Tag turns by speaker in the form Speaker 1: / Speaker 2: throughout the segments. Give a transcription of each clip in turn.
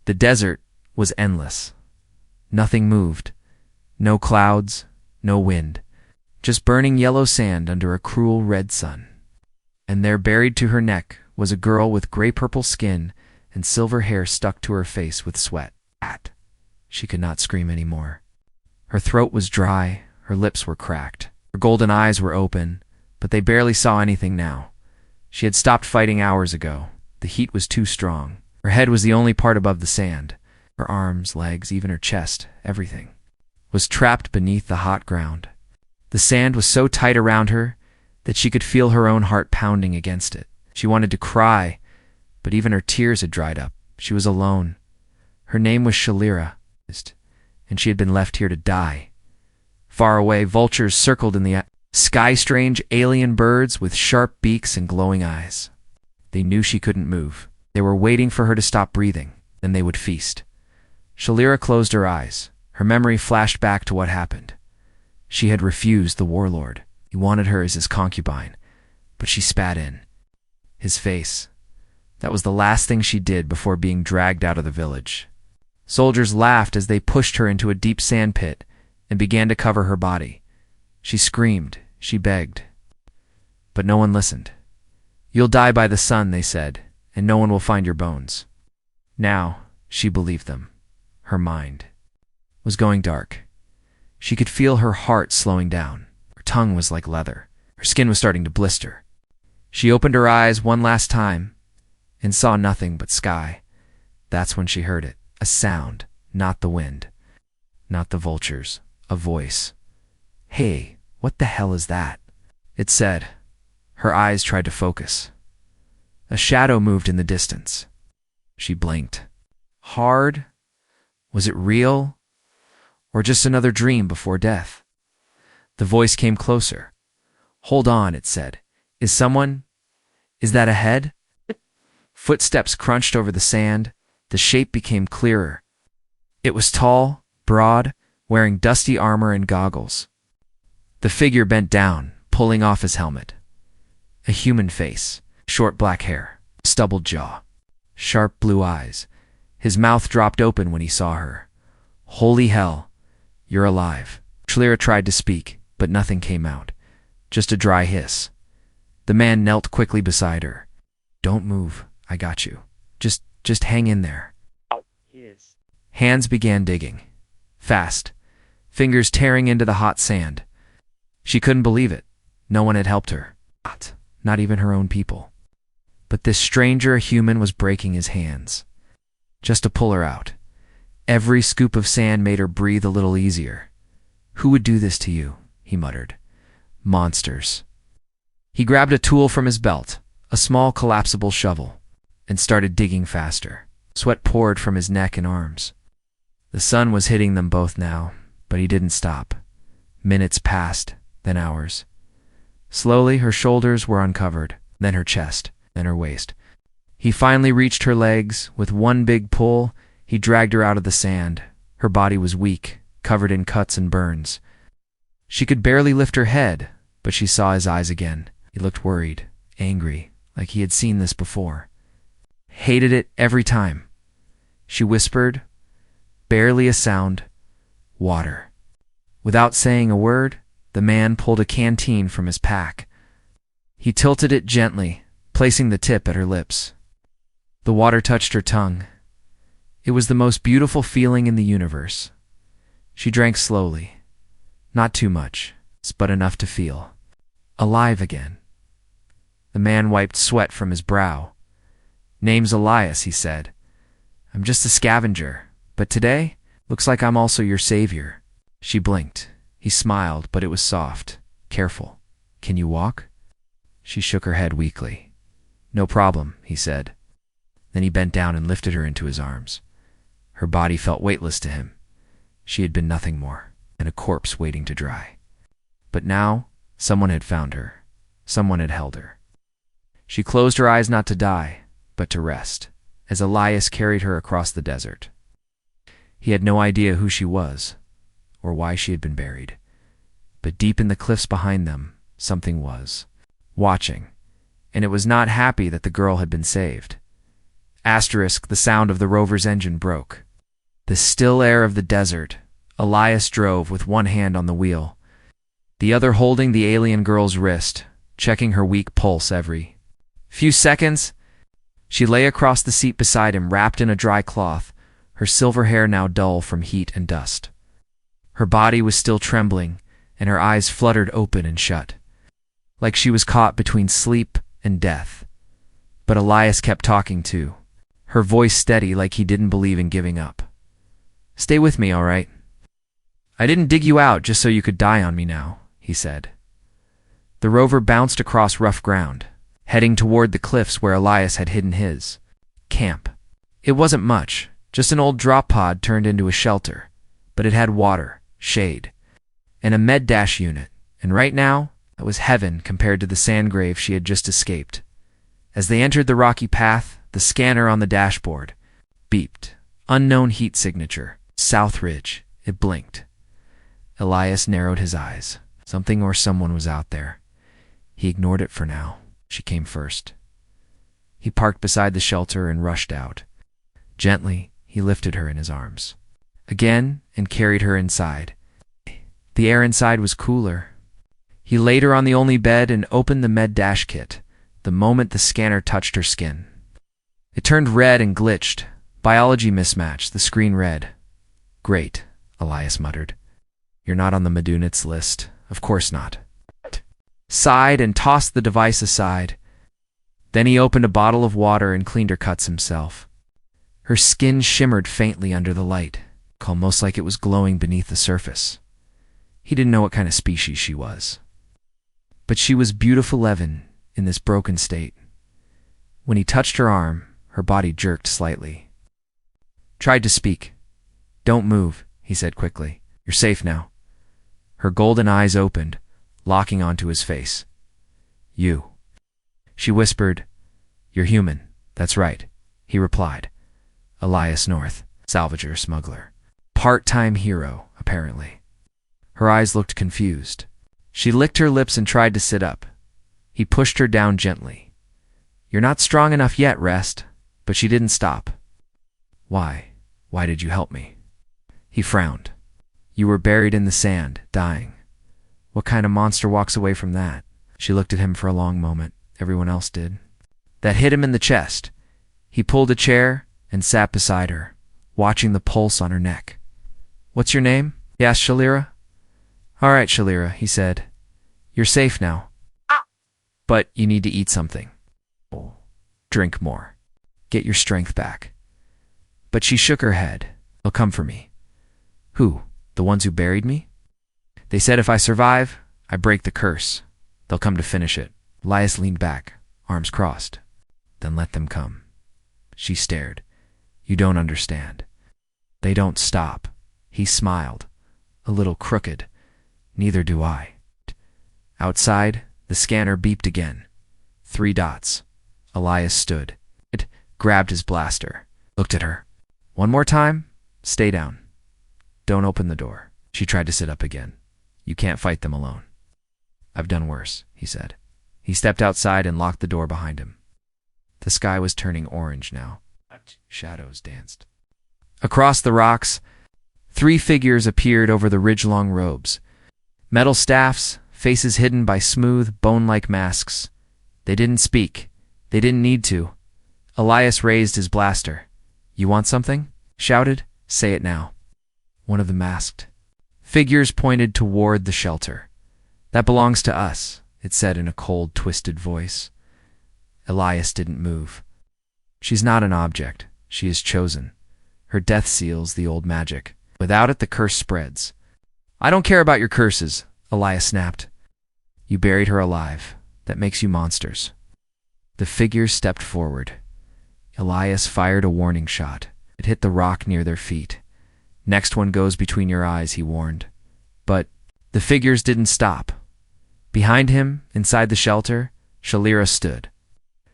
Speaker 1: The desert was endless. Nothing moved. No clouds, no wind. Just burning yellow sand under a cruel red sun. And there, buried to her neck, was a girl with gray-purple skin and silver hair stuck to her face with sweat. She could not scream any more. Her throat was dry, her lips were cracked. Her golden eyes were open, but they barely saw anything now. She had stopped fighting hours ago. The heat was too strong. Her head was the only part above the sand. Her arms, legs, even her chest, everything, was trapped beneath the hot ground. The sand was so tight around her that she could feel her own heart pounding against it. She wanted to cry, but even her tears had dried up. She was alone. Her name was Shalira, and she had been left here to die. Far away, vultures circled in the sky, strange alien birds with sharp beaks and glowing eyes. They knew she couldn't move. They were waiting for her to stop breathing, then they would feast. Shalira closed her eyes. Her memory flashed back to what happened. She had refused the warlord. He wanted her as his concubine, but she spat in his face. That was the last thing she did before being dragged out of the village. Soldiers laughed as they pushed her into a deep sand pit and began to cover her body. She screamed, she begged, but no one listened. "You'll die by the sun," they said, "and no one will find your bones." Now, she believed them. Her mind was going dark. She could feel her heart slowing down. Her tongue was like leather. Her skin was starting to blister. She opened her eyes one last time and saw nothing but sky. That's when she heard it. A sound, not the wind, not the vultures. A voice. "Hey, what the hell is that?" it said. Her eyes tried to focus. A shadow moved in the distance. She blinked. Hard? Was it real? Or just another dream before death? The voice came closer. "Hold on," it said. Is that a head?" Footsteps crunched over the sand. The shape became clearer. It was tall, broad, wearing dusty armor and goggles. The figure bent down, pulling off his helmet. A human face, short black hair, stubbled jaw, sharp blue eyes. His mouth dropped open when he saw her. "Holy hell, you're alive." Shalira tried to speak, but nothing came out. Just a dry hiss. The man knelt quickly beside her. "Don't move, I got you. Just hang in there." Hands began digging. Fast. Fingers tearing into the hot sand. She couldn't believe it. No one had helped her. Not even her own people. But this stranger, a human, was breaking his hands. Just to pull her out. Every scoop of sand made her breathe a little easier. "Who would do this to you?" he muttered. "Monsters." He grabbed a tool from his belt, a small collapsible shovel, and started digging faster. Sweat poured from his neck and arms. The sun was hitting them both now, but he didn't stop. Minutes passed, then hours. Slowly, her shoulders were uncovered, then her chest, then her waist. He finally reached her legs. With one big pull, he dragged her out of the sand. Her body was weak, covered in cuts and burns. She could barely lift her head, but she saw his eyes again. He looked worried, angry, like he had seen this before. Hated it every time. She whispered, barely a sound, "Water." Without saying a word, the man pulled a canteen from his pack. He tilted it gently, placing the tip at her lips. The water touched her tongue. It was the most beautiful feeling in the universe. She drank slowly. Not too much, but enough to feel alive again. The man wiped sweat from his brow. "Name's Elias," he said. "I'm just a scavenger, but today, looks like I'm also your savior." She blinked. He smiled, but it was soft, careful. "Can you walk?" She shook her head weakly. "No problem," he said. Then he bent down and lifted her into his arms. Her body felt weightless to him. She had been nothing more than a corpse waiting to dry. But now, someone had found her. Someone had held her. She closed her eyes not to die, but to rest, as Elias carried her across the desert. He had no idea who she was, or why she had been buried. But deep in the cliffs behind them, something was watching, and it was not happy that the girl had been saved. Asterisk, the sound of the rover's engine broke. The still air of the desert, Elias drove with one hand on the wheel, the other holding the alien girl's wrist, checking her weak pulse every few seconds. She lay across the seat beside him, wrapped in a dry cloth, her silver hair now dull from heat and dust. Her body was still trembling, and her eyes fluttered open and shut, like she was caught between sleep and death. But Elias kept talking too, her voice steady like he didn't believe in giving up. "Stay with me, all right? I didn't dig you out just so you could die on me now," he said. The rover bounced across rough ground, heading toward the cliffs where Elias had hidden his camp. It wasn't much, just an old drop pod turned into a shelter, but it had water, shade, and a med-dash unit, and right now, it was heaven compared to the sand grave she had just escaped. As they entered the rocky path, the scanner on the dashboard beeped. Unknown heat signature, South Ridge. It blinked. Elias narrowed his eyes. Something or someone was out there. He ignored it for now. She came first. He parked beside the shelter and rushed out. Gently, he lifted her in his arms again and carried her inside. The air inside was cooler. He laid her on the only bed and opened the med-dash kit the moment the scanner touched her skin. It turned red and glitched. Biology mismatch, the screen read. "Great," Elias muttered. "You're not on the Medunits list. Of course not." Sighed and tossed the device aside. Then he opened a bottle of water and cleaned her cuts himself. Her skin shimmered faintly under the light, almost like it was glowing beneath the surface. He didn't know what kind of species she was. But she was beautiful even in this broken state. When he touched her arm, her body jerked slightly. Tried to speak. "Don't move," he said quickly. "You're safe now." Her golden eyes opened, locking onto his face. "You." She whispered. "You're human. That's right," he replied. Elias North, salvager smuggler. Part-time hero, apparently. Her eyes looked confused. She licked her lips and tried to sit up. He pushed her down gently. "You're not strong enough yet, rest." But she didn't stop. "Why? Why did you help me?" He frowned. "You were buried in the sand, dying. What kind of monster walks away from that?" She looked at him for a long moment. Everyone else did. That hit him in the chest. He pulled a chair and sat beside her, watching the pulse on her neck. "What's your name?" he asked Shalira. "All right, Shalira," he said. "You're safe now. But you need to eat something. Drink more. Get your strength back." But she shook her head. "They'll come for me." "Who? The ones who buried me?" "They said if I survive, I break the curse. They'll come to finish it." Elias leaned back, arms crossed. "Then let them come." She stared. "You don't understand. They don't stop." He smiled, a little crooked. "Neither do I." Outside, the scanner beeped again. 3 dots. Elias stood. It grabbed his blaster, looked at her. "One more time? Stay down. Don't open the door." She tried to sit up again. "You can't fight them alone." "I've done worse," he said. He stepped outside and locked the door behind him. The sky was turning orange now. Shadows danced. Across the rocks, 3 figures appeared over the ridge-long robes. Metal staffs, faces hidden by smooth, bone-like masks. They didn't speak. They didn't need to. Elias raised his blaster. "You want something?" shouted. "Say it now." One of the masked figures pointed toward the shelter. "That belongs to us," it said in a cold, twisted voice. Elias didn't move. "She's not an object. She is chosen. Her death seals the old magic. Without it, the curse spreads." "I don't care about your curses," Elias snapped. "You buried her alive. That makes you monsters." The figures stepped forward. Elias fired a warning shot. It hit the rock near their feet. "Next one goes between your eyes," he warned. But the figures didn't stop. Behind him, inside the shelter, Shalira stood.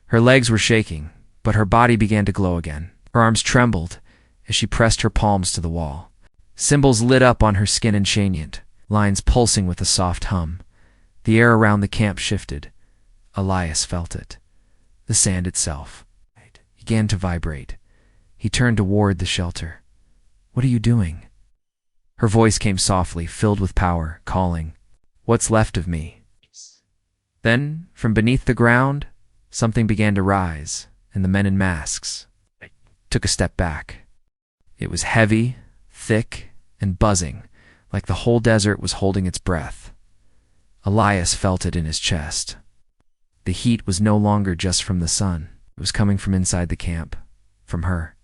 Speaker 1: Her legs were shaking, but her body began to glow again. Her arms trembled as she pressed her palms to the wall. Symbols lit up on her skin enchained, lines pulsing with a soft hum. The air around the camp shifted. Elias felt it. The sand itself. began to vibrate. He turned toward the shelter. "What are you doing?" Her voice came softly, filled with power, calling, "What's left of me?" Then, from beneath the ground, something began to rise, and the men in masks took a step back. It was heavy, thick, and buzzing, like the whole desert was holding its breath. Elias felt it in his chest. The heat was no longer just from the sun. It was coming from inside the camp, from her.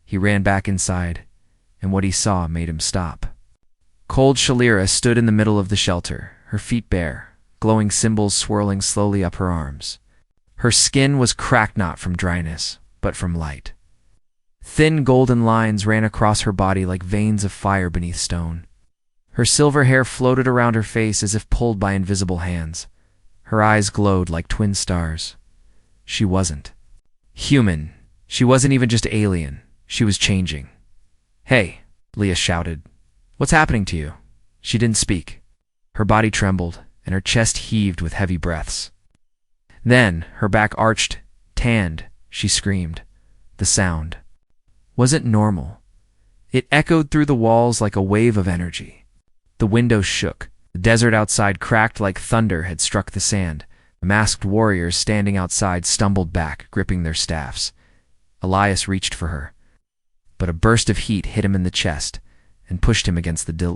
Speaker 1: He ran back inside, and what he saw made him stop. Cold Shalira stood in the middle of the shelter, her feet bare, glowing symbols swirling slowly up her arms. Her skin was cracked not from dryness, but from light. Thin golden lines ran across her body like veins of fire beneath stone. Her silver hair floated around her face as if pulled by invisible hands. Her eyes glowed like twin stars. She wasn't human. She wasn't even just alien. She was changing. "Hey," Leah shouted. "What's happening to you?" She didn't speak. Her body trembled, and her chest heaved with heavy breaths. Then, her back arched, tanned, she screamed. The sound wasn't normal. It echoed through the walls like a wave of energy. The windows shook. The desert outside cracked like thunder had struck the sand. The masked warriors standing outside stumbled back, gripping their staffs. Elias reached for her, but a burst of heat hit him in the chest and pushed him against the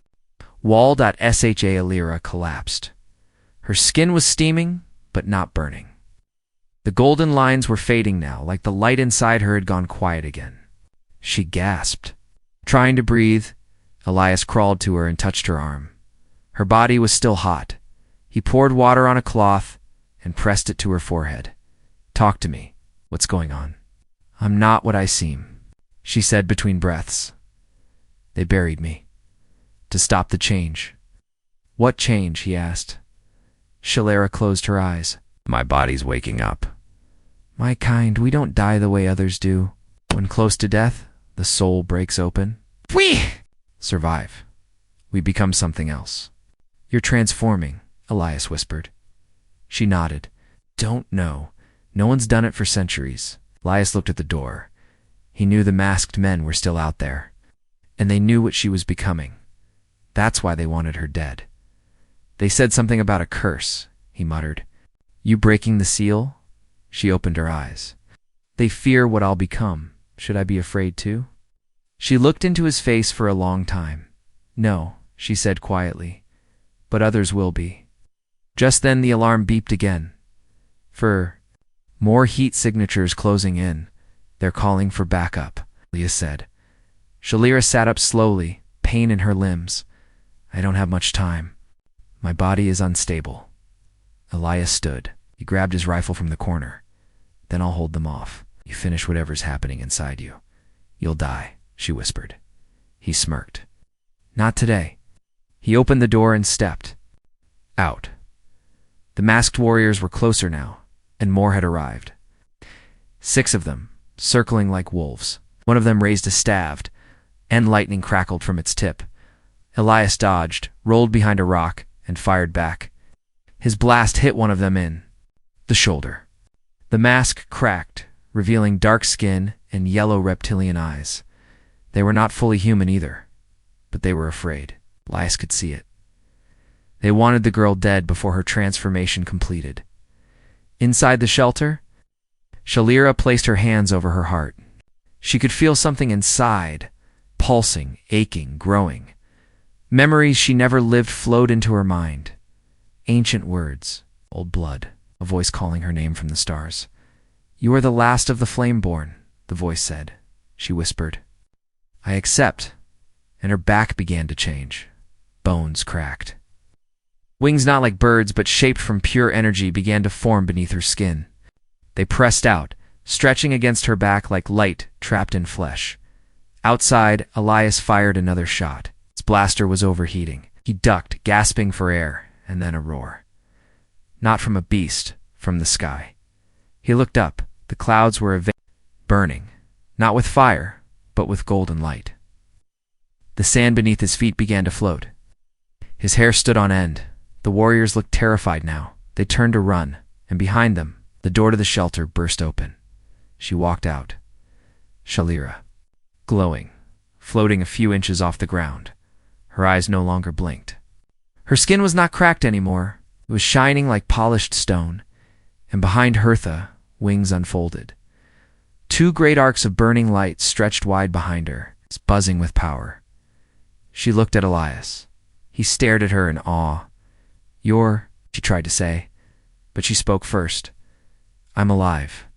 Speaker 1: Wall.Shalira collapsed. Her skin was steaming, but not burning. The golden lines were fading now, like the light inside her had gone quiet again. She gasped. Trying to breathe, Elias crawled to her and touched her arm. Her body was still hot. He poured water on a cloth and pressed it to her forehead. "Talk to me. What's going on?" "I'm not what I seem," she said between breaths. "They buried me. To stop the change." "What change?" he asked. Shalira closed her eyes. "My body's waking up." "My kind, we don't die the way others do. When close to death, the soul breaks open. We survive. We become something else." "You're transforming," Elias whispered. She nodded. "Don't know. No one's done it for centuries." Elias looked at the door. He knew the masked men were still out there, and they knew what she was becoming. That's why they wanted her dead. "They said something about a curse," he muttered. "You breaking the seal?" She opened her eyes. "They fear what I'll become. Should I be afraid too?" She looked into his face for a long time. "No," she said quietly, "but others will be." Just then the alarm beeped again. "For more heat signatures closing in. They're calling for backup," Leah said. Shalira sat up slowly, pain in her limbs. "I don't have much time. My body is unstable." Elias stood. He grabbed his rifle from the corner. "Then I'll hold them off. You finish whatever's happening inside you. You'll die," she whispered. He smirked. "Not today." He opened the door and stepped out. The masked warriors were closer now, and more had arrived. 6 of them, circling like wolves. One of them raised a staff, and lightning crackled from its tip. Elias dodged, rolled behind a rock, and fired back. His blast hit one of them in the shoulder. The mask cracked, revealing dark skin and yellow reptilian eyes. They were not fully human either, but they were afraid. Elias could see it. They wanted the girl dead before her transformation completed. Inside the shelter, Shalira placed her hands over her heart. She could feel something inside, pulsing, aching, growing. Memories she never lived flowed into her mind. Ancient words, old blood, a voice calling her name from the stars. "You are the last of the Flameborn," the voice said. She whispered, "I accept," and her back began to change. Bones cracked. Wings not like birds but shaped from pure energy began to form beneath her skin. They pressed out, stretching against her back like light trapped in flesh. Outside, Elias fired another shot. His blaster was overheating. He ducked, gasping for air, and then a roar. Not from a beast, from the sky. He looked up. The clouds were burning, not with fire, but with golden light. The sand beneath his feet began to float. His hair stood on end. The warriors looked terrified now. They turned to run, and behind them, the door to the shelter burst open. She walked out. Shalira, glowing, floating a few inches off the ground. Her eyes no longer blinked. Her skin was not cracked anymore. It was shining like polished stone, and behind Hertha, wings unfolded. Two great arcs of burning light stretched wide behind her, buzzing with power. She looked at Elias. He stared at her in awe. "You're," she tried to say, but she spoke first. "I'm alive."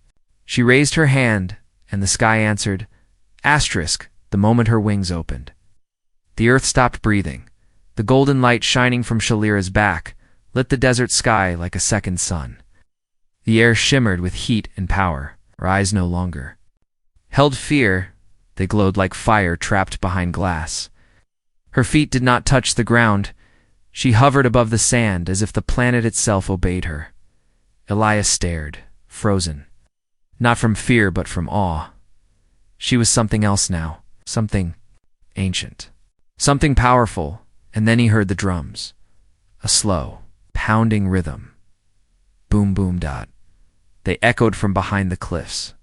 Speaker 1: She raised her hand, and the sky answered, asterisk, the moment her wings opened. The earth stopped breathing. The golden light shining from Shalira's back lit the desert sky like a second sun. The air shimmered with heat and power. Her eyes no longer held fear. They glowed like fire trapped behind glass. Her feet did not touch the ground. She hovered above the sand as if the planet itself obeyed her. Elias stared, frozen. Not from fear, but from awe. She was something else now, something ancient, something powerful, and then he heard the drums. A slow, pounding rhythm. Boom, boom, dot. They echoed from behind the cliffs.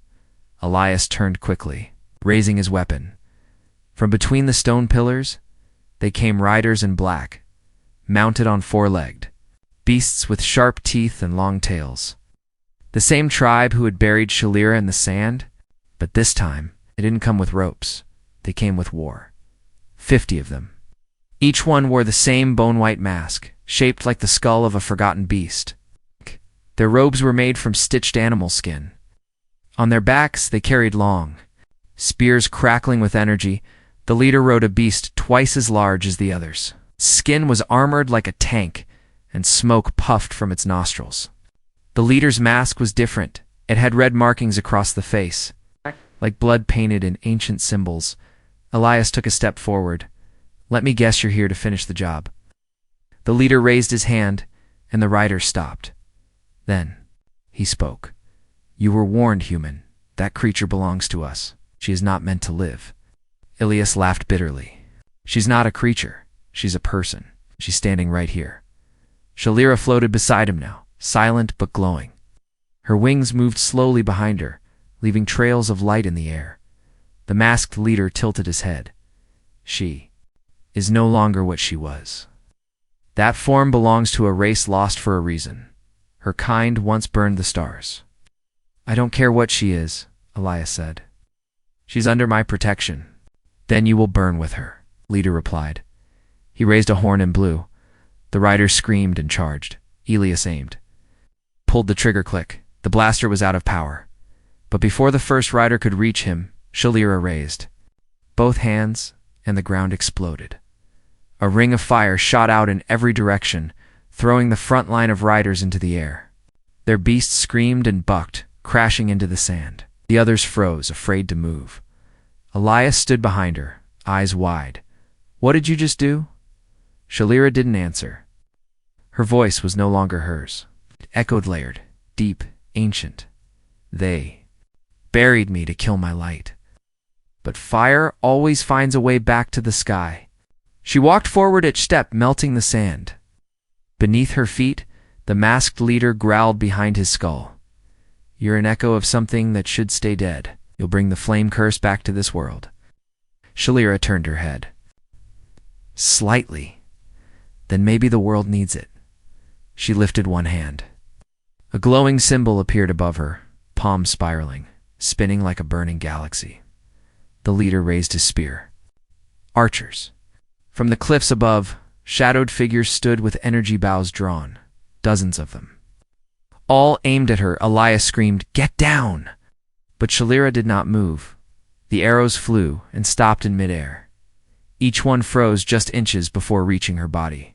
Speaker 1: Elias turned quickly, raising his weapon. From between the stone pillars, they came riders in black, mounted on four-legged, beasts with sharp teeth and long tails. The same tribe who had buried Shalira in the sand, but this time they didn't come with ropes. They came with war. 50 of them. Each one wore the same bone-white mask, shaped like the skull of a forgotten beast. Their robes were made from stitched animal skin. On their backs they carried long spears crackling with energy. The leader rode a beast twice as large as the others. Skin was armored like a tank, and smoke puffed from its nostrils. The leader's mask was different. It had red markings across the face, like blood painted in ancient symbols. Elias took a step forward. "Let me guess you're here to finish the job." The leader raised his hand, and the rider stopped. Then he spoke. "You were warned, human. That creature belongs to us. She is not meant to live." Elias laughed bitterly. "She's not a creature. She's a person. She's standing right here." Shalira floated beside him now, silent but glowing. Her wings moved slowly behind her, leaving trails of light in the air. The masked leader tilted his head. "She is no longer what she was. That form belongs to a race lost for a reason. Her kind once burned the stars." "I don't care what she is," Elias said. "She's under my protection." "Then you will burn with her," leader replied. He raised a horn and blew. The riders screamed and charged. Elias aimed. Pulled the trigger click. The blaster was out of power. But before the first rider could reach him, Shalira raised both hands, and the ground exploded. A ring of fire shot out in every direction, throwing the front line of riders into the air. Their beasts screamed and bucked, crashing into the sand. The others froze, afraid to move. Elias stood behind her, eyes wide. "What did you just do?" Shalira didn't answer. Her voice was no longer hers. It echoed layered, deep, ancient. "They buried me to kill my light. But fire always finds a way back to the sky." She walked forward each step, melting the sand. Beneath her feet, the masked leader growled behind his skull. "You're an echo of something that should stay dead. You'll bring the flame curse back to this world." Shalira turned her head. "Slightly. Then maybe the world needs it." She lifted one hand. A glowing symbol appeared above her, palm spiraling, spinning like a burning galaxy. The leader raised his spear. Archers. From the cliffs above, shadowed figures stood with energy bows drawn, dozens of them. All aimed at her. Elias screamed, "Get down!" But Shalira did not move. The arrows flew and stopped in midair. Each one froze just inches before reaching her body,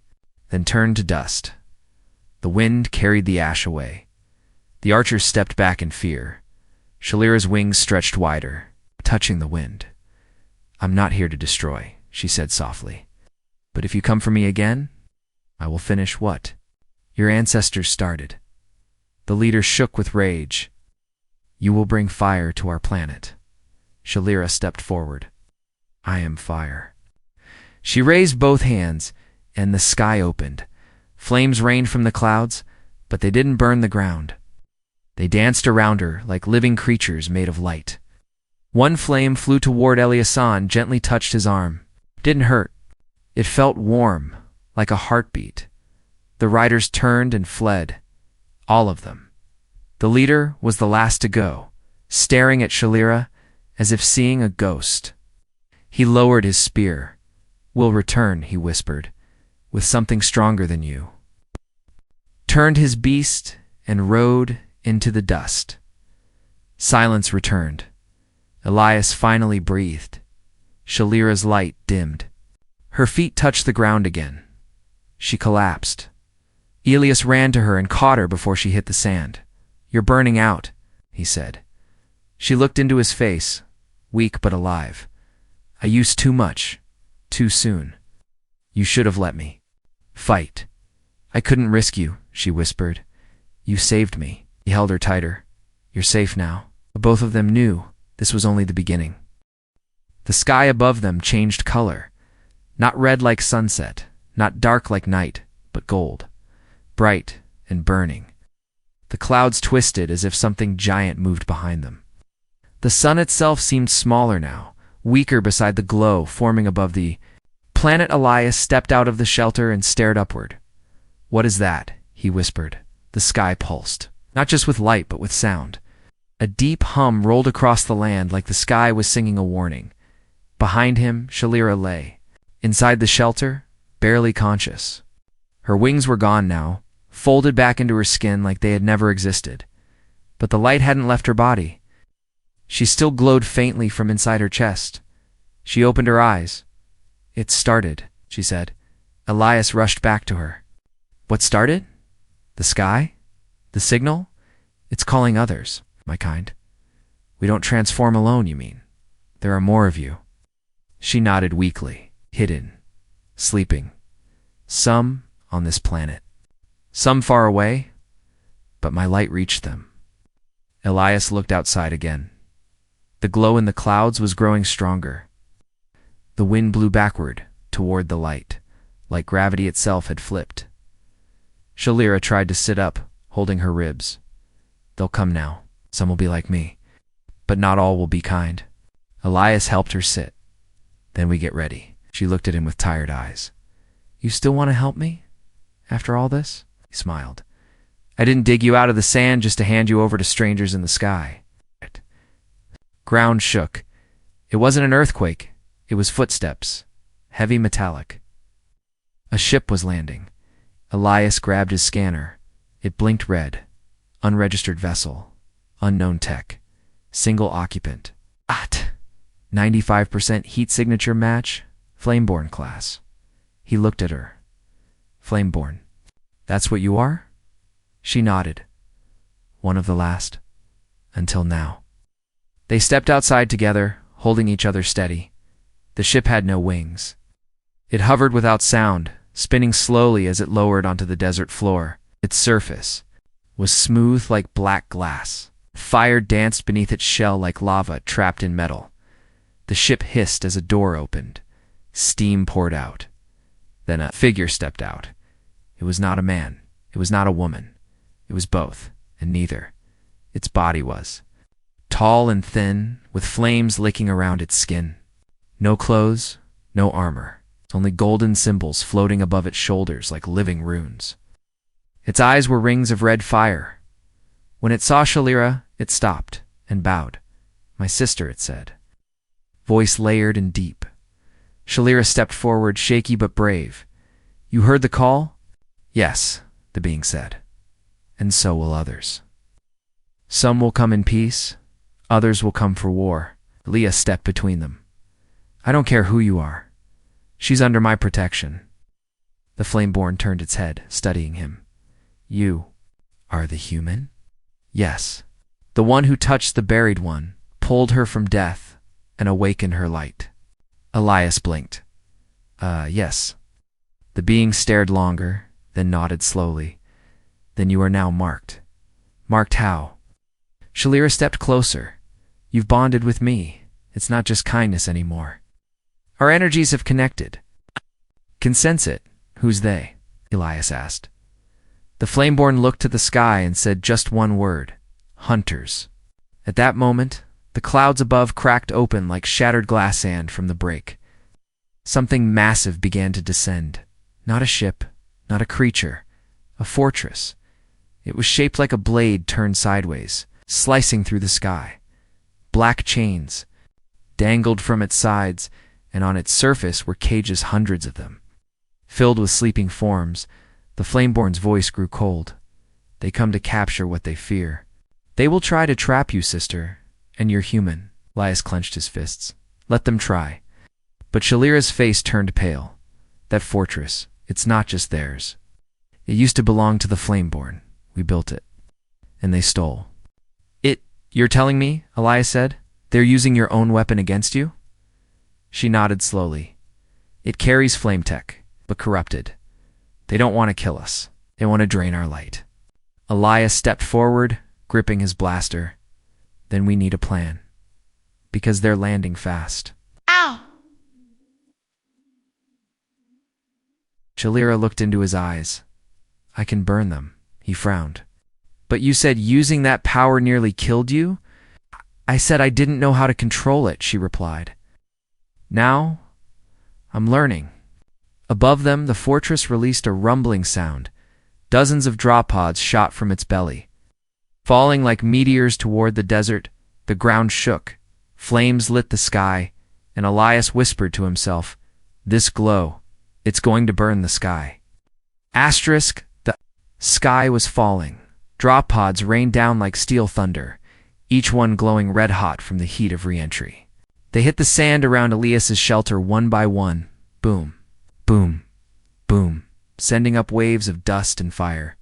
Speaker 1: then turned to dust. The wind carried the ash away. The archers stepped back in fear. Shalira's wings stretched wider, touching the wind. "I'm not here to destroy," she said softly. "But if you come for me again, I will finish what your ancestors started." The leader shook with rage. "You will bring fire to our planet." Shalira stepped forward. "I am fire." She raised both hands, and the sky opened. Flames rained from the clouds, but they didn't burn the ground. They danced around her like living creatures made of light. One flame flew toward Eliasan, gently touched his arm. Didn't hurt. It felt warm, like a heartbeat. The riders turned and fled. All of them. The leader was the last to go, staring at Shalira as if seeing a ghost. He lowered his spear. "We'll return," he whispered, "with something stronger than you." Turned his beast and rode into the dust. Silence returned. Elias finally breathed. Shalira's light dimmed. Her feet touched the ground again. She collapsed. Elias ran to her and caught her before she hit the sand. "You're burning out," he said. She looked into his face, weak but alive. "I used too much, too soon. You should have let me fight." "I couldn't risk you," she whispered. "You saved me." He held her tighter. "You're safe now." Both of them knew this was only the beginning. The sky above them changed color. Not red like sunset, not dark like night, but gold. Bright and burning. The clouds twisted as if something giant moved behind them. The sun itself seemed smaller now, weaker beside the glow forming above the planet. Elias stepped out of the shelter and stared upward. "What is that?" he whispered. The sky pulsed, not just with light but with sound. A deep hum rolled across the land like the sky was singing a warning. Behind him, Shalira lay. Inside the shelter, barely conscious. Her wings were gone now, folded back into her skin like they had never existed. But the light hadn't left her body. She still glowed faintly from inside her chest. She opened her eyes. "It started," she said. Elias rushed back to her. "What started? The sky? The signal? It's calling others, my kind. We don't transform alone, you mean? There are more of you." She nodded weakly, hidden, sleeping. Some on this planet. Some far away, but my light reached them. Elias looked outside again. The glow in the clouds was growing stronger. The wind blew backward, toward the light, like gravity itself had flipped. Shalira tried to sit up, holding her ribs. "They'll come now. Some will be like me. But not all will be kind." Elias helped her sit. "Then we get ready." She looked at him with tired eyes. "You still want to help me? After all this?" He smiled. "I didn't dig you out of the sand just to hand you over to strangers in the sky." Ground shook. It wasn't an earthquake. It was footsteps, heavy metallic. A ship was landing. Elias grabbed his scanner. It blinked red. Unregistered vessel. Unknown tech. Single occupant. 95% heat signature match. Flameborn class. He looked at her. "Flameborn. That's what you are?" She nodded. "One of the last. Until now." They stepped outside together, holding each other steady. The ship had no wings. It hovered without sound, spinning slowly as it lowered onto the desert floor. Its surface was smooth like black glass. Fire danced beneath its shell like lava trapped in metal. The ship hissed as a door opened. Steam poured out. Then a figure stepped out. It was not a man. It was not a woman. It was both, and neither. Its body was tall and thin, with flames licking around its skin. No clothes, no armor. Only golden symbols floating above its shoulders like living runes. Its eyes were rings of red fire. When it saw Shalira, it stopped and bowed. "My sister," it said. Voice layered and deep. Shalira stepped forward, shaky but brave. "You heard the call?" "Yes," the being said. "And so will others. Some will come in peace. Others will come for war." Leah stepped between them. "I don't care who you are. She's under my protection." The Flameborn turned its head, studying him. "You are the human?" "Yes. The one who touched the buried one, pulled her from death, and awakened her light." Elias blinked. Yes." The being stared longer, then nodded slowly. "Then you are now marked." "Marked how?" Shalira stepped closer. "You've bonded with me. It's not just kindness anymore. Our energies have connected." "Can sense it. Who's they?" Elias asked. The Flameborn looked to the sky and said just one word. Hunters. At that moment, the clouds above cracked open like shattered glass sand from the break. Something massive began to descend. Not a ship, not a creature, a fortress. It was shaped like a blade turned sideways, slicing through the sky. Black chains dangled from its sides, and on its surface were cages, hundreds of them. Filled with sleeping forms, the Flameborn's voice grew cold. They come to capture what they fear. They will try to trap you, sister, and you're human. Elias clenched his fists. Let them try. But Shalira's face turned pale. That fortress, it's not just theirs. It used to belong to the Flameborn. We built it. And they stole. You're telling me, Elias said, they're using your own weapon against you? She nodded slowly. It carries flame tech, but corrupted. They don't want to kill us. They want to drain our light. Elias stepped forward, gripping his blaster. Then we need a plan. Because they're landing fast.
Speaker 2: Ow!
Speaker 1: Shalira looked into his eyes. I can burn them, he frowned. But you said using that power nearly killed you? I said I didn't know how to control it, she replied. Now, I'm learning. Above them, the fortress released a rumbling sound. Dozens of drop pods shot from its belly. Falling like meteors toward the desert, the ground shook. Flames lit the sky, and Elias whispered to himself, this glow, it's going to burn the sky. Asterisk, the sky was falling. Drop pods rained down like steel thunder, each one glowing red-hot from the heat of re-entry. They hit the sand around Elias's shelter one by one. Boom, boom, boom, sending up waves of dust and fire.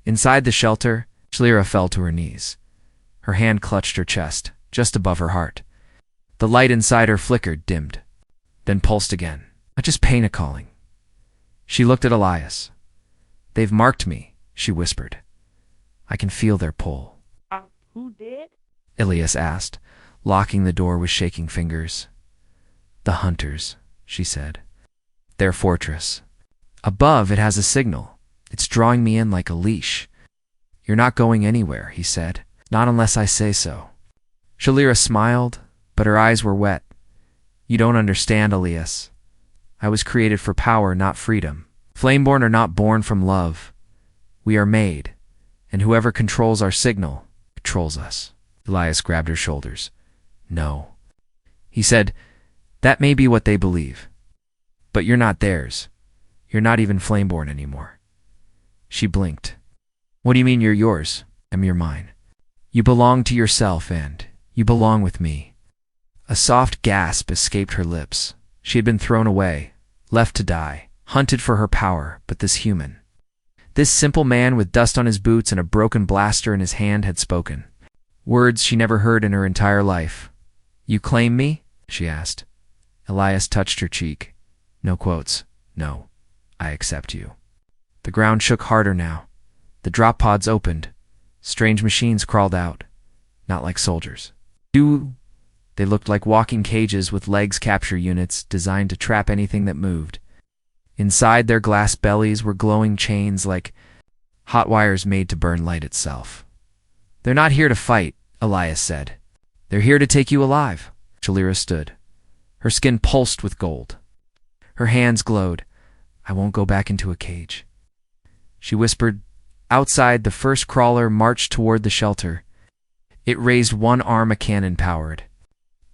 Speaker 1: Inside the shelter, Shalira fell to her knees. Her hand clutched her chest, just above her heart. The light inside her flickered, dimmed, then pulsed again. Not just pain calling. She looked at Elias. They've marked me, she whispered. I can feel their pull.
Speaker 2: Who did?
Speaker 1: Elias asked, locking the door with shaking fingers. The hunters, she said. Their fortress. Above, it has a signal. It's drawing me in like a leash. You're not going anywhere, he said. Not unless I say so. Shalira smiled, but her eyes were wet. You don't understand, Elias. I was created for power, not freedom. Flameborn are not born from love. We are made. And whoever controls our signal controls us. Elias grabbed her shoulders. No. He said, that may be what they believe. But you're not theirs. You're not even Flameborn anymore. She blinked. What do you mean you're yours? I'm your mine. You belong to yourself and you belong with me. A soft gasp escaped her lips. She had been thrown away, left to die, hunted for her power, but this human. This simple man with dust on his boots and a broken blaster in his hand had spoken. Words she never heard in her entire life. You claim me? She asked. Elias touched her cheek. No quotes. No. I accept you. The ground shook harder now. The drop pods opened. Strange machines crawled out. Not like soldiers. They looked like walking cages with legs capture units designed to trap anything that moved. Inside their glass bellies were glowing chains like hot wires made to burn light itself. They're not here to fight, Elias said. They're here to take you alive. Shalira stood. Her skin pulsed with gold. Her hands glowed. I won't go back into a cage. She whispered. Outside, the first crawler marched toward the shelter. It raised one arm, a cannon powered.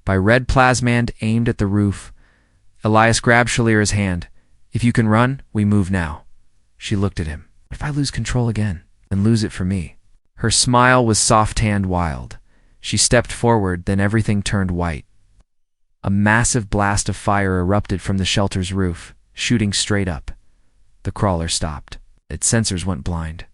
Speaker 1: By red plasmand aimed at the roof, Elias grabbed Shalira's hand. If you can run, we move now. She looked at him. What if I lose control again, and lose it for me? Her smile was soft-tanned wild. She stepped forward, then everything turned white. A massive blast of fire erupted from the shelter's roof, shooting straight up. The crawler stopped. Its sensors went blind.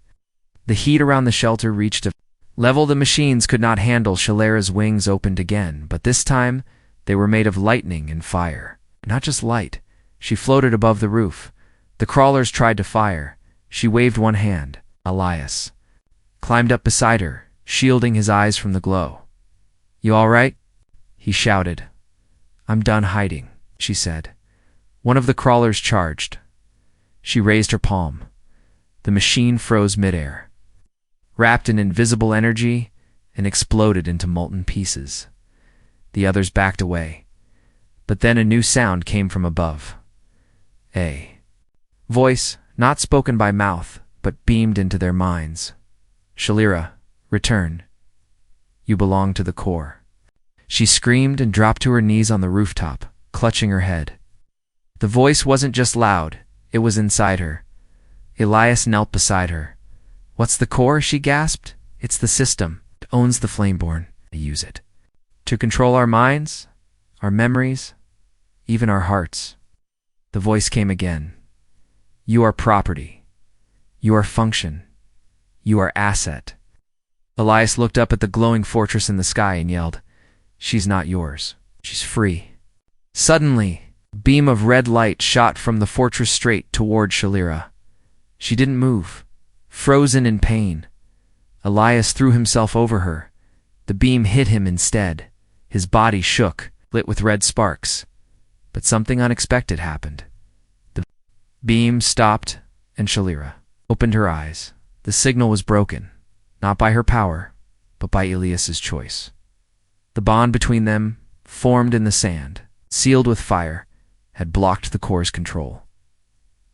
Speaker 1: The heat around the shelter reached a level the machines could not handle. Shalira's wings opened again, but this time they were made of lightning and fire. Not just light. She floated above the roof. The crawlers tried to fire. She waved one hand. Elias climbed up beside her, shielding his eyes from the glow. You all right? He shouted. I'm done hiding, she said. One of the crawlers charged. She raised her palm. The machine froze midair. Wrapped in invisible energy, and exploded into molten pieces. The others backed away. But then a new sound came from above. A voice, not spoken by mouth, but beamed into their minds. "Shalira, return. You belong to the core." She screamed and dropped to her knees on the rooftop, clutching her head. The voice wasn't just loud, it was inside her. Elias knelt beside her. "What's the core?" she gasped. "It's the system. It owns the Flameborn. I use it to control our minds, our memories, even our hearts." The voice came again. "You are property. You are function. You are asset." Elias looked up at the glowing fortress in the sky and yelled, "She's not yours. She's free." Suddenly, a beam of red light shot from the fortress straight toward Shalira. She didn't move, frozen in pain. Elias threw himself over her. The beam hit him instead. His body shook, lit with red sparks. But something unexpected happened. The beam stopped, and Shalira opened her eyes. The signal was broken, not by her power, but by Elias's choice. The bond between them, formed in the sand, sealed with fire, had blocked the core's control.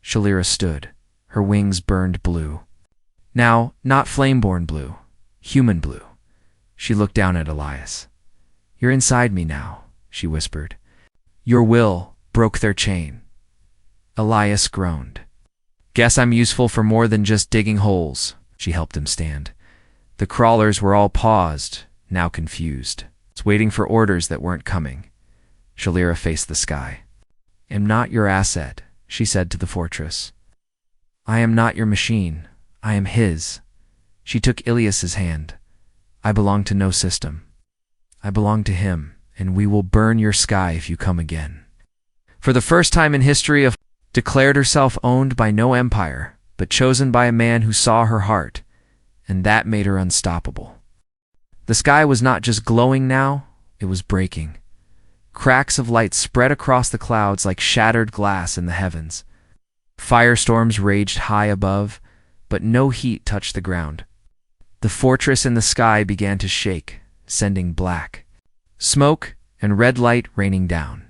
Speaker 1: Shalira stood. Her wings burned blue. Now, not Flameborn blue, human blue. She looked down at Elias. "You're inside me now," she whispered. "Your will broke their chain." Elias groaned. "Guess I'm useful for more than just digging holes." She helped him stand. The crawlers were all paused, now confused, waiting for orders that weren't coming. Shalira faced the sky. "I'm not your asset," she said to the fortress. "I am not your machine. I am his." She took Elias's hand. "I belong to no system. I belong to him, and we will burn your sky if you come again." For the first time in history, declared herself owned by no empire, but chosen by a man who saw her heart, and that made her unstoppable. The sky was not just glowing now, it was breaking. Cracks of light spread across the clouds like shattered glass in the heavens. Firestorms raged high above, but no heat touched the ground. The fortress in the sky began to shake, sending black smoke and red light raining down.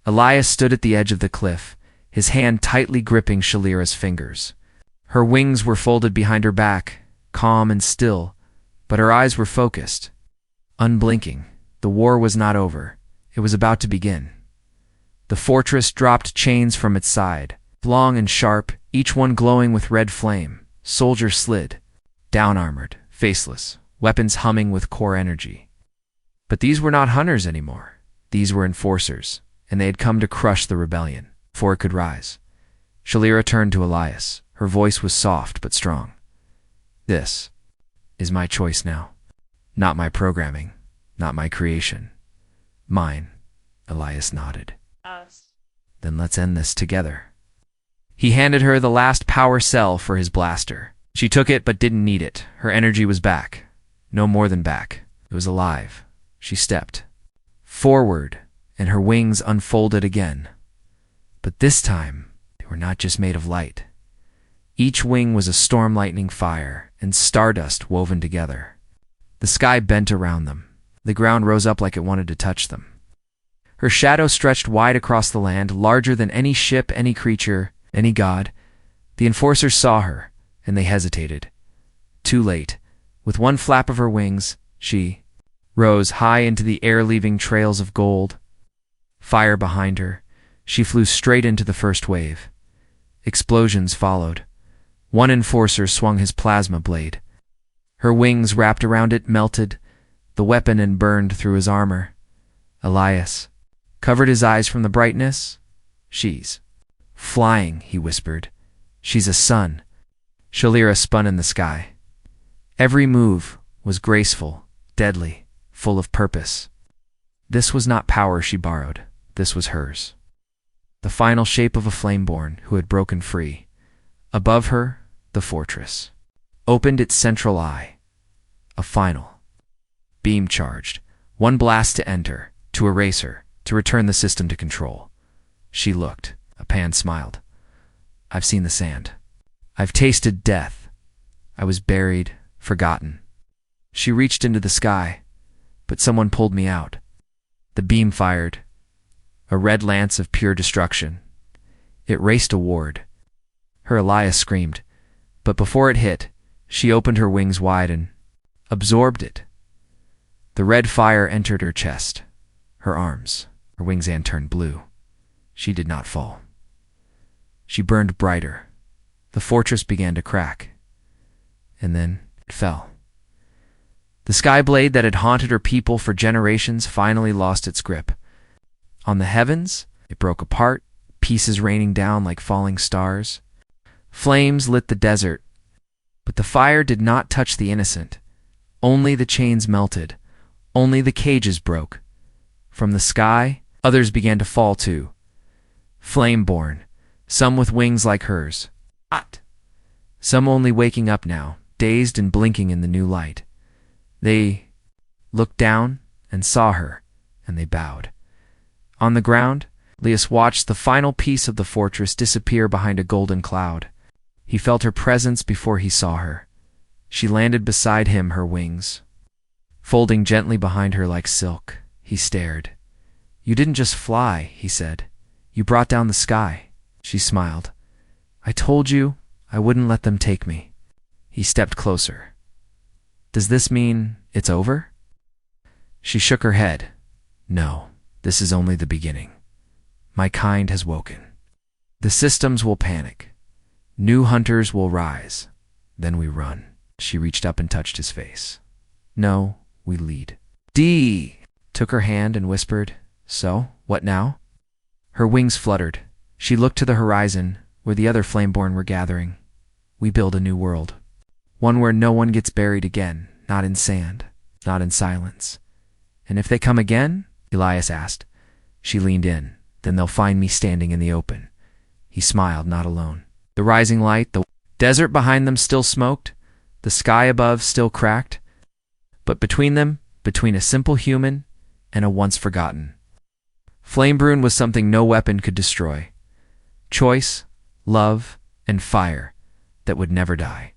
Speaker 1: Elias stood at the edge of the cliff, his hand tightly gripping Shalira's fingers. Her wings were folded behind her back, calm and still, but her eyes were focused. Unblinking, the war was not over. It was about to begin. The fortress dropped chains from its side, long and sharp, each one glowing with red flame. Soldiers slid, down-armored, faceless, weapons humming with core energy. But these were not hunters anymore. These were enforcers, and they had come to crush the rebellion before it could rise. Shalira turned to Elias. Her voice was soft but strong. "This is my choice now. Not my programming, not my creation. Mine." Elias nodded.
Speaker 2: Us.
Speaker 1: "Then let's end this together." He handed her the last power cell for his blaster. She took it but didn't need it. Her energy was back. No more than back. It was alive. She stepped forward, and her wings unfolded again. But this time, they were not just made of light. Each wing was a storm lightning fire and stardust woven together. The sky bent around them. The ground rose up like it wanted to touch them. Her shadow stretched wide across the land, larger than any ship, any creature, any god. The enforcers saw her, and they hesitated. Too late. With one flap of her wings, she rose high into the air, leaving trails of gold. Fire behind her. She flew straight into the first wave. Explosions followed. One enforcer swung his plasma blade. Her wings wrapped around it, melted the weapon and burned through his armor. Elias covered his eyes from the brightness. "She's flying," he whispered. "She's a sun." Shalira spun in the sky. Every move was graceful, deadly, full of purpose. This was not power she borrowed. This was hers. The final shape of a Flameborn who had broken free. Above her, the fortress opened its central eye. A final beam charged. One blast to enter, to erase her, to return the system to control. She looked. Apan smiled. "I've seen the sand. I've tasted death. I was buried, forgotten. She reached into the sky, but someone pulled me out. The beam fired, a red lance of pure destruction. It raced toward her. Elias screamed, but before it hit, she opened her wings wide and absorbed it. The red fire entered her chest, her arms, her wings, and turned blue. She did not fall. She burned brighter. The fortress began to crack, and then it fell. The sky blade that had haunted her people for generations finally lost its grip. On the heavens, it broke apart, pieces raining down like falling stars. Flames lit the desert, but the fire did not touch the innocent. Only the chains melted. Only the cages broke. From the sky, others began to fall too. Flameborn, some with wings like hers. Some only waking up now, dazed and blinking in the new light. They looked down and saw her, and they bowed. On the ground, Elias watched the final piece of the fortress disappear behind a golden cloud. He felt her presence before he saw her. She landed beside him, her wings folding gently behind her like silk. He stared. "You didn't just fly," he said. "You brought down the sky." She smiled. "I told you I wouldn't let them take me." He stepped closer. "Does this mean it's over?" She shook her head. "No, this is only the beginning. My kind has woken. The systems will panic. New hunters will rise. Then we run." She reached up and touched his face. "No, we lead." Dee took her hand and whispered, "So, what now?" Her wings fluttered. She looked to the horizon, where the other Flameborn were gathering. "We build a new world. One where no one gets buried again, not in sand, not in silence." "And if they come again?" Elias asked. She leaned in. "Then they'll find me standing in the open." He smiled, not alone. The rising light, the desert behind them still smoked, the sky above still cracked, but between them, between a simple human and a once forgotten, Flameborn was something no weapon could destroy. Choice, love, and fire that would never die.